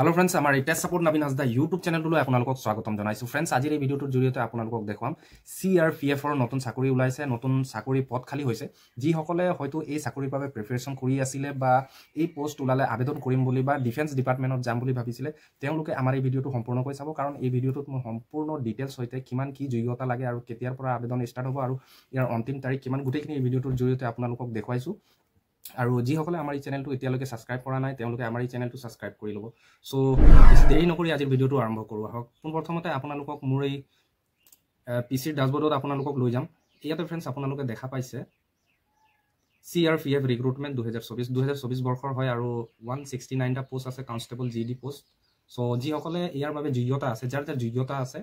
Hello friends, আমাৰ এই test support নবীন Hajda YouTube চেনেলটোলৈ আপোনালোকক স্বাগতম জনাইছো। ফ্ৰেণ্ডছ, আজিৰ এই ভিডিঅ'টোৰ জৰিয়তে আপোনালোকক দেখাম CRPF ৰ নতুন চাকৰি ওলাইছে, নতুন চাকৰি পদ খালী হৈছে। যিসকলে হয়তো এই চাকৰিৰ বাবে প্ৰিপাৰেচন কৰি আছিল বা এই পোষ্ট ওলালে আবেদন কৰিম বুলি বা ডিফেন্স ডিপাৰ্টমেণ্টত যাম বুলি ভাবিছিলে, তেওঁলোকে আমাৰ এই ভিডিঅ'টো সম্পূৰ্ণকৈ চাব, কাৰণ এই ভিডিঅ'টোত মই সম্পূৰ্ণ ডিটেইলছ সৈতে কিমান কি যোগ্যতা লাগে আৰু কেতিয়াৰ পৰা আবেদন ষ্টাৰ্ট হ'ব আৰু ইয়াৰ অন্তিম তাৰিখ কিমান গোটেইখিনি এই ভিডিঅ'টোৰ জৰিয়তে আপোনালোকক দেখুৱাইছো। আৰু যিসকলে আমাৰ এই চেনেলটো এতিয়ালৈকে ছাবস্ক্ৰাইব কৰা নাই তেওঁলোকে আমাৰ এই চেনেলটো ছাবস্ক্ৰাইব কৰি ল'ব। সো দেৰি নকৰি আজিৰ ভিডিঅ'টো আৰম্ভ কৰোঁ আহক। পোনপ্ৰথমতে আপোনালোকক মোৰ এই পিচিৰ ডাছবৰ্ডত আপোনালোকক লৈ যাম। ইয়াতে ফ্ৰেণ্ডছ আপোনালোকে দেখা পাইছে CRPF ৰিক্ৰুটমেণ্ট 2024 বৰ্ষৰ হয় আৰু 169টা পোষ্ট আছে কনষ্টেবল GD পোষ্ট। সো যিসকলে ইয়াৰ বাবে যোগ্যতা আছে, যাৰ যোগ্যতা আছে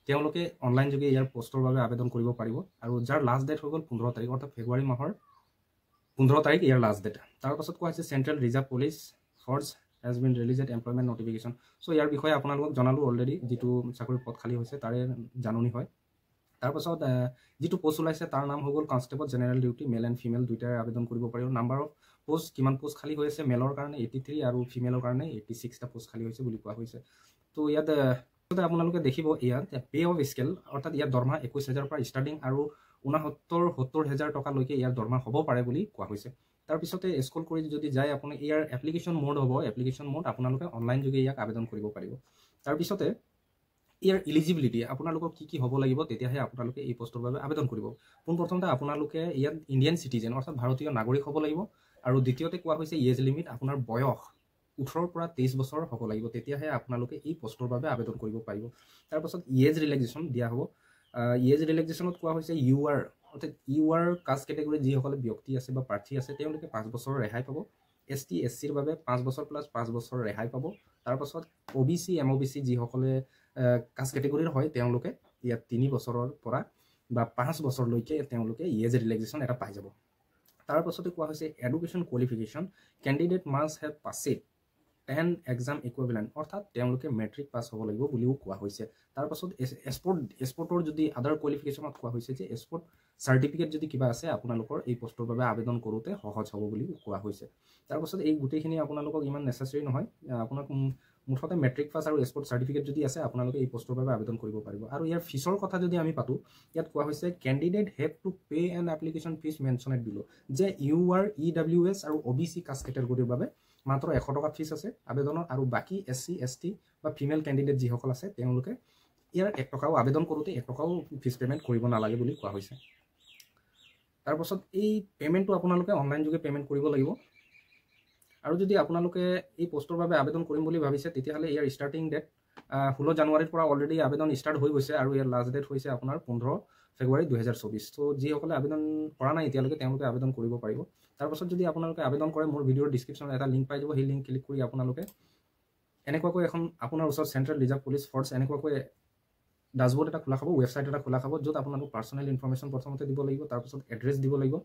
তেওঁলোকে অনলাইন যোগে ইয়াৰ পোষ্টৰ বাবে আবেদন কৰিব পাৰিব। আৰু যাৰ লাষ্ট ডেট হৈ গ'ল 15 তাৰিখ, অৰ্থাৎ ফেব্ৰুৱাৰী মাহৰ 15 তাৰিখ ইয়াৰ লাষ্ট ডেট। তাৰ পাছত কোৱা হৈছে central reserve police force has been released employment notification. So ইয়াৰ বিষয়ে আপোনালোকক জনালো অলৰেডি, যিটো চাকৰি পদ খালী হৈছে তাৰে জাননী হয়। তাৰ পাছত যিটো পোষ্ট ওলাইছে তাৰ নাম হৈ গ'ল constable general duty, male and female দুইটাৰে আবেদন কৰিব পাৰিব। নাম্বাৰ অফ পোষ্ট কিমান পোষ্ট খালী হৈ আছে, মেলৰ কাৰণে 83 আৰু ফিমেলৰ কাৰণে 86টা পোষ্ট খালী হৈছে বুলি কোৱা হৈছে। তো ইয়াত আপোনালোকে দেখিব ইয়াত পে অফ স্কেল, অৰ্থাৎ ইয়াৰ দৰমহা 21,000 পৰা ষ্টাৰ্টিং আৰু 69,70,000 টকালৈকে ইয়াৰ দৰমহা হ'ব পাৰে বুলি কোৱা হৈছে। তাৰপিছতে স্ক্ৰল কৰি যদি যায় আপুনি ইয়াৰ এপ্লিকেশ্যন মোড হ'ব, এপ্লিকেশ্যন মোড আপোনালোকে অনলাইন যোগে ইয়াক আবেদন কৰিব পাৰিব। তাৰপিছতে ইয়াৰ ইলিজিবিলিটি আপোনালোকৰ কি হ'ব লাগিব, তেতিয়াহে আপোনালোকে এই পোষ্টৰ বাবে আবেদন কৰিব। পোনপ্ৰথমতে আপোনালোকে ইয়াত ইণ্ডিয়ান চিটিজেন অৰ্থাৎ ভাৰতীয় নাগৰিক হ'ব লাগিব। আৰু দ্বিতীয়তে কোৱা হৈছে এজ লিমিট আপোনাৰ বয়স 18 পৰা 23 বছৰ হ'ব লাগিব, তেতিয়াহে আপোনালোকে এই পোষ্টৰ বাবে আবেদন কৰিব পাৰিব। তাৰপাছত এজ ৰিলেক্সেশ্যন দিয়া হ'ব। এজ ৰিলেক্সেশ্যনত কোৱা হৈছে অৰ্থাৎ ইউআৰ কাষ্ট কেটেগৰী যিসকলে ব্যক্তি আছে বা প্ৰাৰ্থী আছে তেওঁলোকে 5 বছৰৰ ৰেহাই পাব। ST SCৰ বাবে 5 বছৰ প্লাছ 5 বছৰ ৰেহাই পাব। তাৰপাছত OBC MOBC যিসকলে কাষ্ট কেটেগৰীৰ হয় তেওঁলোকে ইয়াত 3 বছৰৰ পৰা বা 5 বছৰলৈকে তেওঁলোকে এজ ৰিলেক্সেশ্যন এটা পাই যাব। তাৰপাছতে কোৱা হৈছে education qualification, candidate must have passed 10 exam equivalent, অৰ্থাৎ তেওঁলোকে মেট্ৰিক পাছ হ'ব লাগিব বুলিও কোৱা হৈছে। তাৰপাছত স্পৰ্টৰ যদি আদাৰ কোৱালিফিকেশ্যনত কোৱা হৈছে যে স্পৰ্ট চাৰ্টিফিকেট যদি কিবা আছে আপোনালোকৰ এই পোষ্টৰ বাবে আবেদন কৰোঁতে সহজ হ'ব বুলি কোৱা হৈছে। তাৰপাছত এই গোটেইখিনি আপোনালোকক ইমান নেচেচাৰী নহয়, আপোনাক মুঠতে মেট্ৰিক পাছ আৰু স্পৰ্ট চাৰ্টিফিকেট যদি আছে আপোনালোকে এই পোষ্টৰ বাবে আবেদন কৰিব পাৰিব। আৰু ইয়াৰ ফিছৰ কথা যদি আমি পাতোঁ, ইয়াত কোৱা হৈছে candidate have to pay an application fees mentioned below, যে UR EWS আৰু OBC কাষ্ট কেটেগৰীৰ বাবে মাত্ৰ 100 টকা ফিজ আছে আবেদনৰ, আৰু বাকী SC ST বা ফিমেল কেণ্ডিডেট যিসকল আছে তেওঁলোকে ইয়াৰ 1 টকাও আবেদন কৰোঁতে 1 টকাও ফিজ পে'মেণ্ট কৰিব নালাগে বুলি কোৱা হৈছে। তাৰপাছত এই পে'মেণ্টটো আপোনালোকে অনলাইন যোগে পে'মেণ্ট কৰিব লাগিব। আৰু যদি আপোনালোকে এই পোষ্টৰ বাবে আবেদন কৰিম বুলি ভাবিছে তেতিয়াহ'লে ইয়াৰ ষ্টাৰ্টিং ডেট 16 জানুৱাৰীৰ পৰা অলৰেডি আবেদন ষ্টাৰ্ট হৈ গৈছে আৰু ইয়াৰ লাষ্ট ডেট হৈছে আপোনাৰ 15 ফেব্ৰুৱাৰী 2024। তো যিসকলে আবেদন কৰা নাই এতিয়ালৈকে তেওঁলোকে আবেদন কৰিব পাৰিব। তাৰপাছত যদি আপোনালোকে আবেদন কৰে মোৰ ভিডিঅ'ৰ ডিছক্ৰিপশ্যনত এটা লিংক পাই যাব, সেই লিংক ক্লিক কৰি আপোনালোকে এনেকুৱাকৈ এখন আপোনাৰ ওচৰত চেণ্ট্ৰেল ৰিজাৰ্ভ পুলিচ ফৰ্চ এনেকুৱাকৈ ডাছবৰ্ড এটা খোলা খাব, ৱেবছাইট এটা খোলা খাব, য'ত আপোনালোক পাৰ্চনেল ইনফৰমেশ্যন প্ৰথমতে দিব লাগিব। তাৰপিছত এড্ৰেছ দিব লাগিব,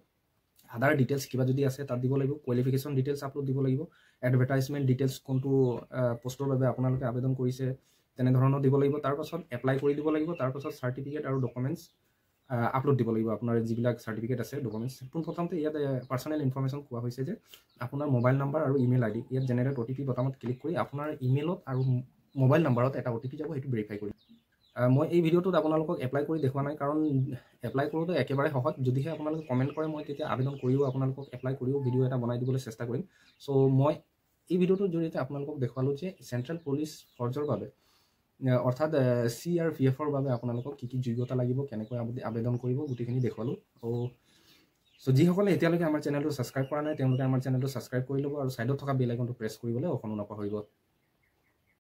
আদাৰ ডিটেইলছ কিবা যদি আছে তাত দিব লাগিব, কোৱালিফিকেশ্যন ডিটেইলছ আপলোড দিব লাগিব, এডভাৰটাইজমেণ্ট ডিটেইলছ কোনটো পোষ্টৰ বাবে আপোনালোকে আবেদন কৰিছে তেনেধৰণৰ দিব লাগিব। তাৰপাছত এপ্লাই কৰি দিব লাগিব। তাৰপাছত চাৰ্টিফিকেট আৰু ডকুমেণ্টছ আপলোড দিব লাগিব, আপোনাৰ যিবিলাক চাৰ্টিফিকেট আছে ডকুমেণ্টছ। পোনপ্ৰথমতে ইয়াত পাৰ্চনেল ইনফৰমেশ্যন কোৱা হৈছে যে আপোনাৰ মোবাইল নাম্বাৰ আৰু ইমেইল ID, ইয়াত জেনেৰেট OTP বটামত ক্লিক কৰি আপোনাৰ ইমেইলত আৰু মোবাইল নাম্বাৰত এটা OTP যাব, সেইটো ভেৰিফাই কৰি। মই এই ভিডিঅ'টোত আপোনালোকক এপ্লাই কৰি দেখুওৱা নাই, কাৰণ এপ্লাই কৰোঁতে একেবাৰে সহজ। যদিহে আপোনালোকে কমেণ্ট কৰে মই তেতিয়া আবেদন কৰিও আপোনালোকক এপ্লাই কৰিও ভিডিঅ' এটা বনাই দিবলৈ চেষ্টা কৰিম। চ' মই এই ভিডিঅ'টোৰ জৰিয়তে আপোনালোকক দেখুৱালোঁ যে চেণ্ট্ৰেল পুলিচ ফৰ্চৰ বাবে অৰ্থাৎ CRPFৰ বাবে আপোনালোকক কি যোগ্যতা লাগিব, কেনেকৈ আবেদন কৰিব, গোটেইখিনি দেখুৱালোঁ। চ' যিসকলে এতিয়ালৈকে আমাৰ চেনেলটো ছাবস্ক্ৰাইব কৰা নাই তেওঁলোকে আমাৰ চেনেলটো ছাবস্ক্ৰাইব কৰি ল'ব আৰু ছাইডত থকা বেল আইকনটো প্ৰেছ কৰিবলৈ অকণো নাপাহৰিব।